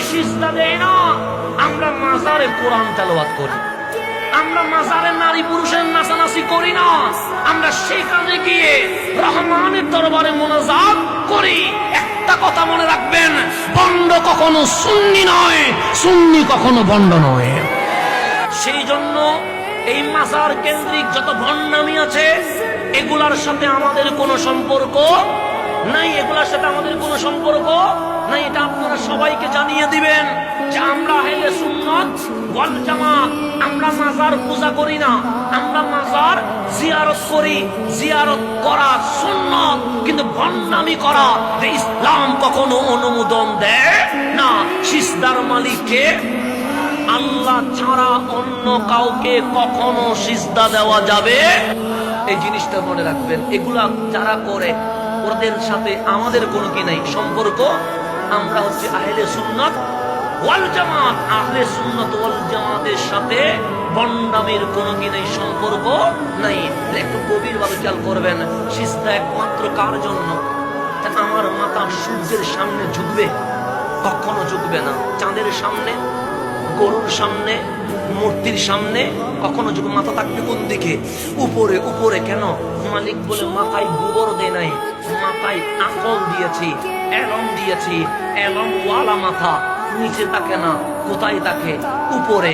সিজদা দেই না, আমরা মাজারে কোরআন তেলাওয়াত করি, আমরা মাজারে নারী পুরুষের নাচানাচি করি না, আমরা সেখানে গিয়ে রহমানের দরবারে মোনাজাত করি। একটা কথা মনে রাখবেন, বন্ড কখনো সুন্নি নয়, সুন্নি কখনো বন্ড নয়। সেই জন্য এই মাজার কেন্দ্রিক যত ভণ্ডামি আছে এগুলার সাথে আমাদের কোনো সম্পর্ক নাই, এগুলার সাথে আমাদের কোনো সম্পর্ক নাই। এটা আপনারা সবাইকে জানিয়ে দিবেন যে আমরা আহলে সুন্নাত ওয়াল জামাত, আমরা মাজার পূজা করি না, আমরা মাজার জিয়ারত করি। জিয়ারত করা সুন্নাত, কিন্তু ভণ্ডামি করা ইসলাম কখনো অনুমোদন দেয় না। সিজদার মালিককে আল্লাহ ছাড়া অন্য কাউকে কখনো সিজদা দেওয়া যাবে, এই জিনিসটা মনে রাখবেন। এগুলা যারা করে ওদের সাথে আমাদের কোনো কি নাই সম্পর্ক। আমরা হচ্ছে আহলে সুন্নাত ওয়াল জামাত, আহলে সুন্নাত ওয়াল জামাতের সাথে ভণ্ডামির কোনো কি নাই সম্পর্ক নাই। একটু গভীর ভাবে খেয়াল করবেন, সিজদা একমাত্র কার জন্য? আমার মাথা সূর্যের সামনে ঝুঁকবে? কখনো ঝুঁকবে না। চাঁদের সামনে, গরুর সামনে, মূর্তির সামনে কখনো যখন মাথা থাকবে কোন দিকে? উপরে। উপরে কেন? মালিক বলে মাথায় গোবর দেয় নাই, মাথায় আকল দিয়েছি, এলম দিয়েছি, এলম ওয়ালা মাথা। নিচে থাকে না, কোথায় থাকে? উপরে।